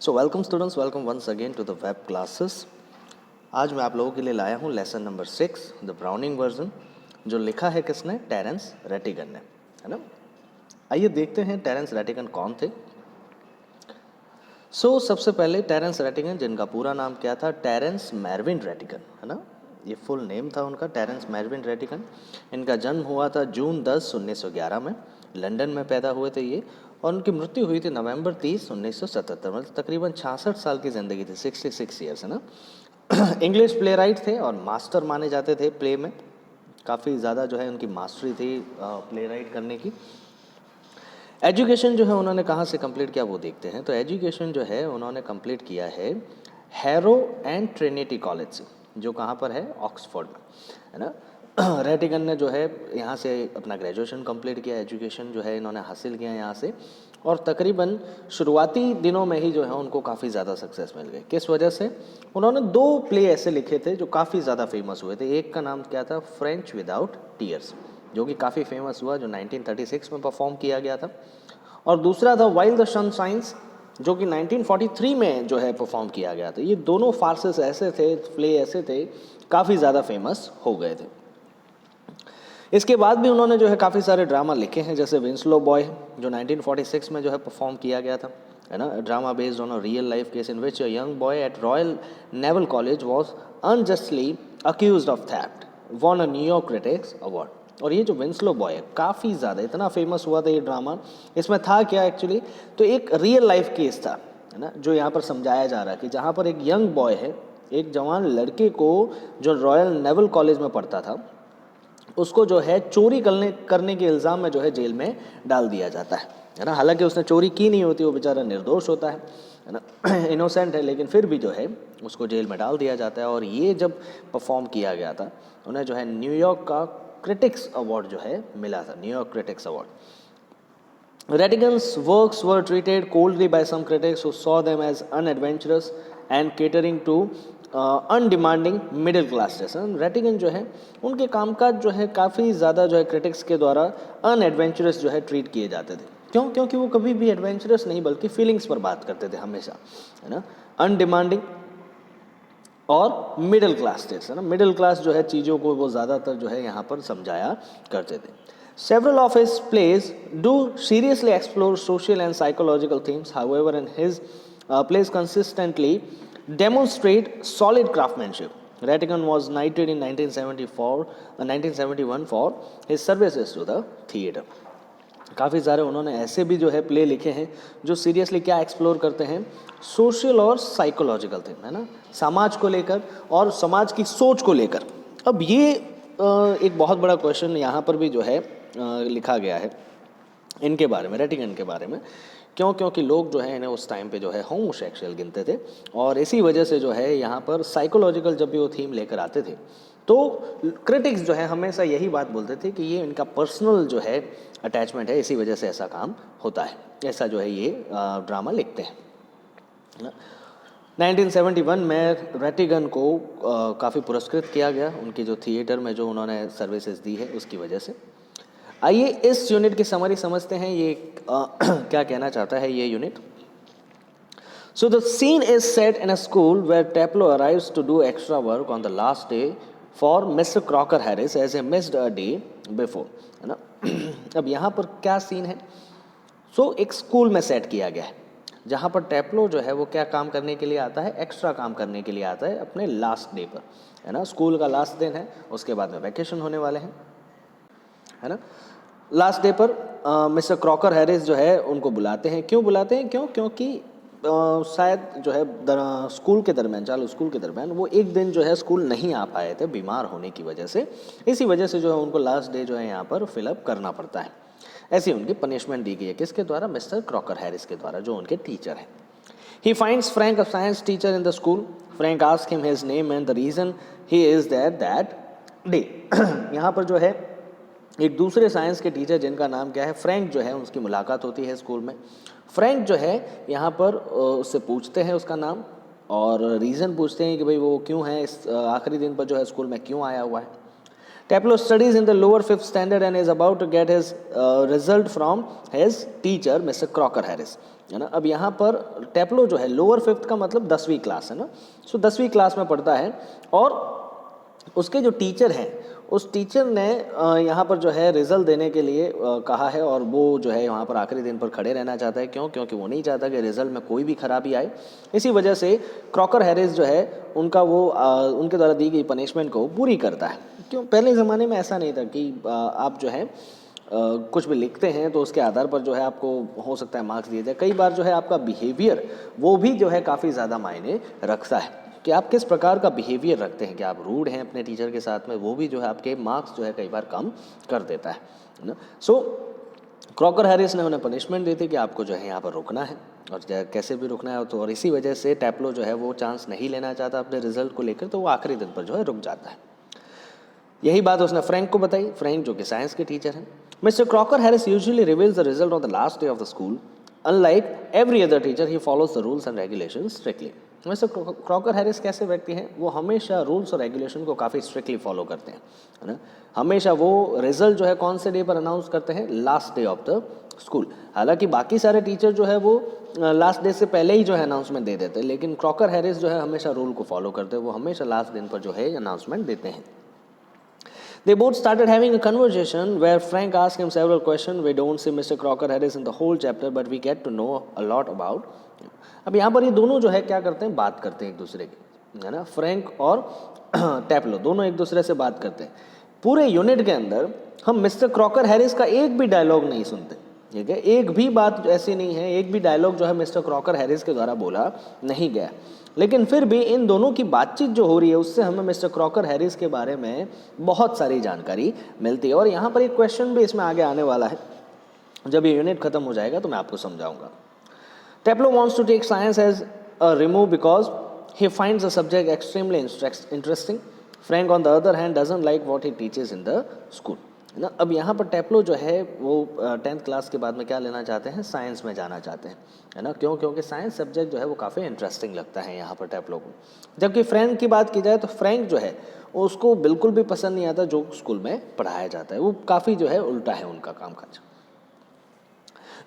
So welcome students, welcome once again to the web classes. आज मैं आप लोगों के लिए लाया हूँ lesson number 6, the Browning version, जो लिखा है किसने? टेरेंस रेटिगन ने, है ना। आइए देखते हैं टेरेंस रेटिगन कौन थे। सबसे पहले टेरेंस रेटिगन, जिनका पूरा नाम क्या था? टेरेंस मेरविन रेटिगन, है ना। ये फुल नेम था उनका, टेरेंस मेरविन रेटिगन। इनका जन्म हुआ था जून 10, 1911 में। लंदन में पैदा हुए थे ये, और उनकी मृत्यु हुई थी नवंबर 30, 1977। मतलब तकरीबन 66 साल की ज़िंदगी थी, 66 ईयर्स, है ना। इंग्लिश प्ले राइट थे और मास्टर माने जाते थे प्ले में। काफ़ी ज़्यादा जो है उनकी मास्टरी थी प्ले राइट करने की। एजुकेशन जो है उन्होंने कहाँ से कंप्लीट किया वो देखते हैं। तो एजुकेशन जो है उन्होंने कंप्लीट किया है हैरो एंड ट्रिनिटी कॉलेज से, जो कहाँ पर है? ऑक्सफोर्ड में, है ना। रेटिगन ने जो है यहाँ से अपना ग्रेजुएशन कंप्लीट किया। एजुकेशन जो है इन्होंने हासिल किया यहाँ से, और तकरीबन शुरुआती दिनों में ही जो है उनको काफ़ी ज़्यादा सक्सेस मिल गई। किस वजह से? उन्होंने 2 प्ले ऐसे लिखे थे जो काफ़ी ज़्यादा फेमस हुए थे। एक का नाम क्या था? फ्रेंच विदाउट टीयर्स, जो कि काफ़ी फेमस हुआ, जो 1936 में परफॉर्म किया गया था। और दूसरा था वाइल्ड द सनशाइन्स, जो कि 1943 में जो है परफॉर्म किया गया था। ये दोनों फार्सेस ऐसे थे, प्ले ऐसे थे, काफ़ी ज़्यादा फेमस हो गए थे। इसके बाद भी उन्होंने जो है काफ़ी सारे ड्रामा लिखे हैं, जैसे विंस्लो बॉय, जो 1946 में जो है परफॉर्म किया गया था, है ना। Drama based on a real life case in which a young boy eight royal naval college was unjustly accused of theft, von a New York critics award. और ये जो विंस्लो बॉय है, काफ़ी ज़्यादा इतना फेमस हुआ था ये ड्रामा। इसमें था क्या एक्चुअली? तो एक रियल लाइफ केस था, है ना, जो यहाँ पर समझाया जा रहा है कि जहाँ पर एक यंग बॉय है, एक जवान लड़के को जो रॉयल नेवल कॉलेज में पढ़ता था, उसको जो है चोरी करने के इल्ज़ाम में जो है जेल में डाल दिया जाता है ना। हालांकि उसने चोरी की नहीं होती, वो बेचारा निर्दोष होता है ना, इनोसेंट है, लेकिन फिर भी जो है उसको जेल में डाल दिया जाता है। और ये जब परफॉर्म किया गया था, उन्हें जो है न्यूयॉर्क का क्रिटिक्स अवार्ड जो है मिला था, New York critics award. Ratigan's works were treated coldly by some critics who saw them as unadventurous and catering to undemanding middle classes. Rattigan जो है उनके कामकाज जो है काफ़ी ज़्यादा जो है क्रिटिक्स के द्वारा अनएडवेंचरस जो है ट्रीट किए जाते थे। क्यों? क्योंकि वो कभी भी एडवेंचरस नहीं बल्कि फीलिंग्स पर बात करते थे हमेशा, है ना। अनडिमांडिंग और मिडिल क्लास थे, है ना। मिडिल क्लास जो है चीज़ों को वो ज़्यादातर जो है यहाँ पर समझाया करते थे। Several of his plays do seriously explore social and psychological themes. However, in his plays consistently demonstrate solid craftsmanship. Rattigan was knighted in 1971 for his services to the theatre. काफ़ी सारे उन्होंने ऐसे भी जो है प्ले लिखे हैं जो सीरियसली क्या एक्सप्लोर करते हैं? सोशल और साइकोलॉजिकल थीम, है ना, समाज को लेकर और समाज की सोच को लेकर। अब ये एक बहुत बड़ा क्वेश्चन यहाँ पर भी जो है लिखा गया है इनके बारे में, रेटिगन के बारे में। क्यों? क्योंकि लोग जो है इन्हें उस टाइम पे जो है होमोसेक्सुअल गिनते थे, और इसी वजह से जो है यहाँ पर साइकोलॉजिकल जब भी वो थीम लेकर आते थे तो क्रिटिक्स जो है हमेशा यही बात बोलते थे कि ये इनका पर्सनल जो है अटैचमेंट है, इसी वजह से ऐसा काम होता है, ऐसा जो है ये ड्रामा लिखते हैं ना। 1971 में रेटिगन को काफ़ी पुरस्कृत किया गया, उनकी जो थिएटर में जो उन्होंने सर्विसेज दी है उसकी वजह से। आइए इस यूनिट की समरी समझते हैं, ये क्या कहना चाहता है ये unit. So the scene is set in a school where Taplow arrives to do extra work on the last day for Mr. Crocker Harris as he missed a day before, है ना। अब यहाँ पर क्या सीन है? एक school में set किया गया है जहाँ पर टैप्लो जो है वो क्या काम करने के लिए आता है? एक्स्ट्रा काम करने के लिए आता है अपने लास्ट डे पर, है ना। स्कूल का लास्ट दिन है, उसके बाद में वैकेशन होने वाले हैं, है ना। लास्ट डे पर मिस्टर क्रॉकर हैरिस जो है उनको बुलाते हैं। क्यों बुलाते हैं? क्योंकि शायद जो है स्कूल के दरमियान, चालू स्कूल के दरमियान वो एक दिन जो है स्कूल नहीं आ पाए थे बीमार होने की वजह से। इसी वजह से जो है उनको लास्ट डे जो है यहाँ पर फिलअप करना पड़ता है। ऐसी उनकी पनिशमेंट दी गई है, किसके द्वारा? मिस्टर क्रॉकर हैरिस के द्वारा, जो उनके टीचर हैं। He finds Frank, a science teacher, in the school. Frank asks him his name and the reason he is there that day. यहाँ पर जो है एक दूसरे साइंस के टीचर जिनका नाम क्या है? फ्रैंक जो है, उसकी मुलाकात होती है स्कूल में। फ्रैंक जो है यहाँ पर उससे पूछते हैं उसका नाम और रीज़न पूछते हैं कि भाई वो क्यों है इस आखिरी दिन पर जो है स्कूल में क्यों आया हुआ है। Tableau studies in the lower fifth standard and is about to get his result from his teacher Mr. Crocker Harris, है ना। अब यहाँ पर टेप्लो जो है लोअर फिफ्थ का मतलब 10वीं क्लास है ना, सो 10वीं क्लास में पढ़ता है और उसके जो टीचर हैं उस टीचर ने यहाँ पर जो है रिजल्ट देने के लिए कहा है और वो जो है यहाँ पर आखिरी दिन पर खड़े रहना चाहता है। क्यों? क्योंकि वो नहीं चाहता कि रिजल्ट में कोई भी खराबी आए। इसी वजह से क्रॉकर हैरिस जो है उनका वो उनके द्वारा दी गई पनिशमेंट को पूरी करता है। क्यों? पहले ज़माने में ऐसा नहीं था कि आप जो है कुछ भी लिखते हैं तो उसके आधार पर जो है आपको हो सकता है मार्क्स दिए जाए। कई बार जो है आपका बिहेवियर वो भी जो है काफ़ी ज़्यादा मायने रखता है कि आप किस प्रकार का बिहेवियर रखते हैं, कि आप रूड हैं अपने टीचर के साथ में, वो भी जो है आपके मार्क्स जो है कई बार कम कर देता है ना। सो क्रॉकर हैरिस ने उन्हें पनिशमेंट दी थी कि आपको जो है यहाँ पर रुकना है और कैसे भी रुकना है। तो और इसी वजह से टेप्लो जो है वो चांस नहीं लेना चाहता अपने रिजल्ट को लेकर, तो वो आखिरी दिन पर जो है रुक जाता है। यही बात उसने फ्रैंक को बताई, फ्रैंक जो कि साइंस के टीचर हैं। Mister Crocker Harris usually reveals the result on the last day of the school. Unlike every other teacher he follows the rules and regulation strictly. Mister Crocker Harris कैसे व्यक्ति हैं? वो हमेशा rules और regulation को काफ़ी strictly follow करते हैं, है ना। हमेशा वो रिजल्ट जो है कौन से डे पर अनाउंस करते हैं? Last day of the school. हालांकि बाकी सारे टीचर जो है वो लास्ट डे से पहले ही जो है अनाउंसमेंट दे देते हैं, लेकिन क्रॉकर हैरिस जो है हमेशा रूल को फॉलो करते हैं, वो हमेशा लास्ट दिन पर जो है अनाउंसमेंट देते हैं। They both started having a conversation where Frank asked him several questions. We don't see Mr. Crocker Harris in the whole chapter, but we get to know a lot about him. अब यहाँ पर ये दोनों जो है क्या करते हैं? बात करते हैं एक दूसरे की, है ना। फ्रैंक और टेप्लो दोनों एक दूसरे से बात करते हैं। पूरे यूनिट के अंदर हम मिस्टर क्रॉकर हैरिस का एक भी डायलॉग नहीं सुनते, ठीक है। एक भी बात ऐसी नहीं है, एक भी डायलॉग जो है मिस्टर क्रॉकर हैरिस के द्वारा बोला नहीं गया। लेकिन फिर भी इन दोनों की बातचीत जो हो रही है उससे हमें मिस्टर क्रॉकर हैरिस के बारे में बहुत सारी जानकारी मिलती है। और यहाँ पर एक क्वेश्चन भी इसमें आगे आने वाला है, जब ये यूनिट खत्म हो जाएगा तो मैं आपको समझाऊंगा। Taplow wants to take science as a remove because he finds the subject extremely interesting. Frank on the other hand doesn't like what he teaches in the school, है ना। अब यहाँ पर टेप्लो जो है वो 10th क्लास के बाद में क्या लेना चाहते हैं? साइंस में जाना चाहते हैं, है ना। क्यों? क्योंकि साइंस सब्जेक्ट जो है वो काफ़ी इंटरेस्टिंग लगता है यहाँ पर टेप्लो को। जबकि फ्रैंक की बात की जाए तो फ्रैंक जो है उसको बिल्कुल भी पसंद नहीं आता जो स्कूल में पढ़ाया जाता है, वो काफ़ी जो है उल्टा है उनका कामकाज।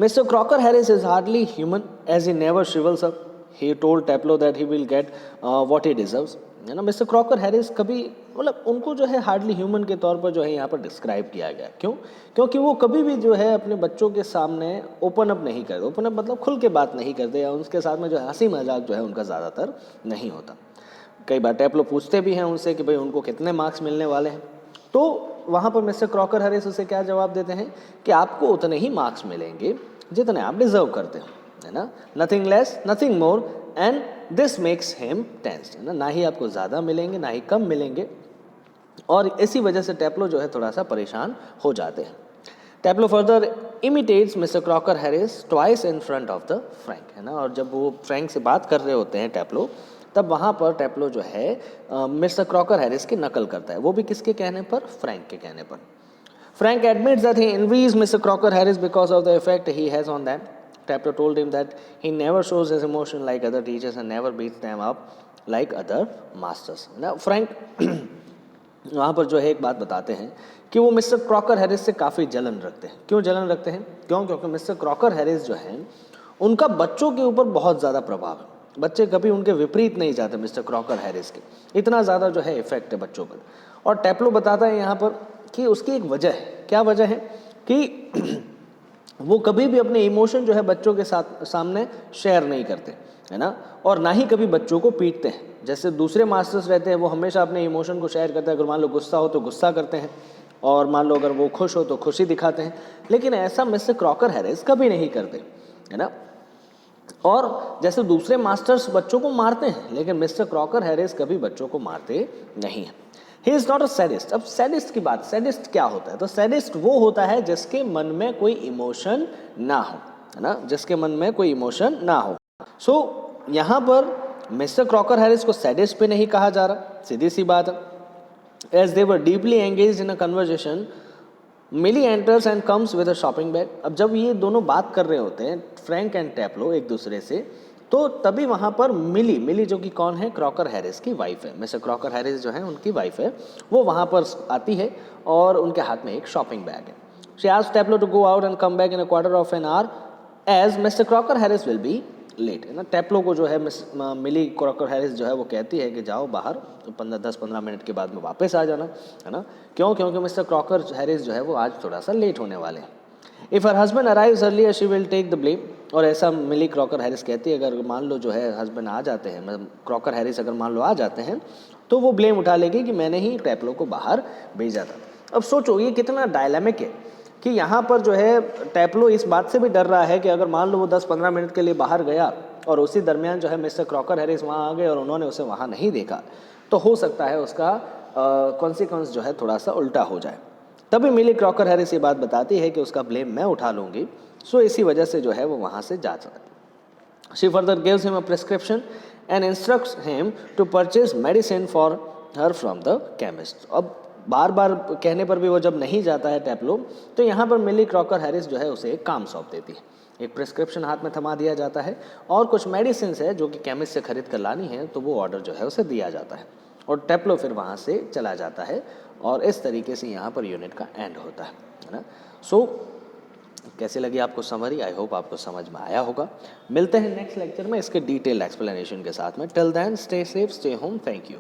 Mister Crocker Harris is hardly human as he never shrivels up. He told Taplow that he will get what he deserves, है ना। मिस्टर क्रॉकर हैरिस कभी मतलब उनको जो है हार्डली ह्यूमन के तौर पर जो है यहाँ पर डिस्क्राइब किया गया। क्यों? क्योंकि वो कभी भी जो है अपने बच्चों के सामने ओपन अप नहीं करते। ओपन अप मतलब खुल के बात नहीं करते, या उनके साथ में जो है हंसी मजाक जो है उनका ज़्यादातर नहीं होता। कई बार टेप्लो पूछते भी हैं उनसे कि भाई उनको कितने मार्क्स मिलने वाले हैं, तो वहाँ पर मिस्टर क्रॉकर हैरिस उसे क्या जवाब देते हैं कि आपको उतने ही मार्क्स मिलेंगे जितने आप डिजर्व करते हो, है ना। Nothing less nothing more and this makes him tensed, है ना। ना ही आपको ज़्यादा मिलेंगे ना ही कम मिलेंगे, और इसी वजह से टेप्लो जो है थोड़ा सा परेशान हो जाते हैं। Taplow further imitates mister Crocker Harris twice in front of the Frank, है ना। और जब वो फ्रैंक से बात कर रहे होते हैं टेप्लो, तब वहाँ पर टेप्लो जो है मिस्टर क्रॉकर हैरिस की नकल करता है, वो भी किसके कहने पर? फ्रैंक के कहने पर। Frank admits that he envies Mr. Crocker Harris because of the effect he has on them. टेप्लो told him that he never shows his emotion like other teachers and never beats them up like other masters. ना Frank वहाँ पर जो है एक बात बताते हैं कि वो मिस्टर क्रॉकर हैरिस से काफ़ी जलन रखते हैं। क्यों जलन रखते हैं? क्यों? क्योंकि मिस्टर क्रॉकर हैरिस जो है उनका बच्चों के ऊपर बहुत ज़्यादा प्रभाव है। बच्चे कभी उनके विपरीत नहीं जाते मिस्टर क्रॉकर हैरिस के, इतना ज़्यादा जो है इफेक्ट है बच्चों पर। और टेप्लो बताता है यहाँ पर कि उसकी एक वजह है। क्या वजह है? कि वो कभी भी अपने इमोशन जो है बच्चों के साथ सामने शेयर नहीं करते, है ना। और ना ही कभी बच्चों को पीटते हैं। जैसे दूसरे मास्टर्स रहते हैं वो हमेशा अपने इमोशन को शेयर करते हैं। अगर मान लो गुस्सा हो तो गुस्सा करते हैं, और मान लो अगर वो खुश हो तो खुशी दिखाते हैं। लेकिन ऐसा मिस्टर क्रॉकर हैरिस कभी नहीं करते, है ना। और जैसे दूसरे मास्टर्स बच्चों को मारते हैं, लेकिन मिस्टर क्रॉकर हैरिस कभी बच्चों को मारते नहीं हैं। He is not a sadist. अब सैडिस्ट की बात, सैडिस्ट क्या होता है? तो सैडिस्ट वो होता है जिसके मन में कोई इमोशन ना हो, है ना, जिसके मन में कोई इमोशन ना हो। सो यहाँ पर मिस्टर क्रॉकर हैरिस को सैडिस्ट पे नहीं कहा जा रहा, सीधी सी बात है। As they were deeply engage in a conversation, Millie enters and comes with a shopping bag. अब जब ये दोनों बात कर रहे होते हैं फ्रैंक एंड टेप्लो एक दूसरे से, तो तभी वहाँ पर मिली मिली जो कि कौन है, क्रॉकर हैरिस की वाइफ है, मिस्टर क्रॉकर हैरिस जो है उनकी वाइफ है, वो वहाँ पर आती है और उनके हाथ में एक शॉपिंग बैग है। She asked Taplow to go out and come back in a quarter of an hour as mister Crocker Harris will be late, है ना। टेप्लो को जो है मिली क्रॉकर हैरिस जो है वो कहती है कि जाओ बाहर, 10-15 मिनट के बाद में वापस आ जाना, है ना। क्यों? क्योंकि मिस्टर क्रॉकर हैरिस जो है वो आज थोड़ा सा लेट होने वाले हैं। If her husband arrives early she will take the blame, और ऐसा मिली क्रॉकर हैरिस कहती है, अगर मान लो जो है हस्बैंड आ जाते हैं, मतलब क्रॉकर हैरिस अगर मान लो आ जाते हैं, तो वो ब्लेम उठा लेगी कि मैंने ही टेप्लो को बाहर भेजा था। अब सोचो ये कितना डायलेमिक है कि यहाँ पर जो है टेप्लो इस बात से भी डर रहा है कि अगर मान लो वो 10-15 मिनट के लिए बाहर गया और उसी दरमियान जो है मिस्टर क्रॉकर हैरिस वहाँ आ गए और उन्होंने उसे वहाँ नहीं देखा, तो हो सकता है उसका कॉन्सिक्वेंस जो है थोड़ा सा उल्टा हो जाए। तभी मिली क्रॉकर हैरिस ये बात बताती है कि उसका ब्लेम मैं उठा लूँगी, सो इसी वजह से जो है वो वहाँ से जा सकती है। She further gives him a prescription and instructs him to purchase medicine for her from the chemist. अब बार बार कहने पर भी वो जब नहीं जाता है टेप्लो, तो यहाँ पर मिली क्रॉकर हैरिस जो है उसे एक काम सौंप देती है। एक प्रिस्क्रिप्शन हाथ में थमा दिया जाता है और कुछ मेडिसिन है जो कि केमिस्ट से खरीद कर लानी है, तो वो ऑर्डर जो है उसे दिया जाता है और टेप्लो फिर वहाँ से चला जाता है और इस तरीके से यहाँ पर यूनिट का एंड होता है ना। सो कैसे लगी आपको समरी? आई होप आपको समझ में आया होगा। मिलते हैं नेक्स्ट लेक्चर में इसके डिटेल एक्सप्लेनेशन के साथ में। Till then stay safe, stay home, thank you.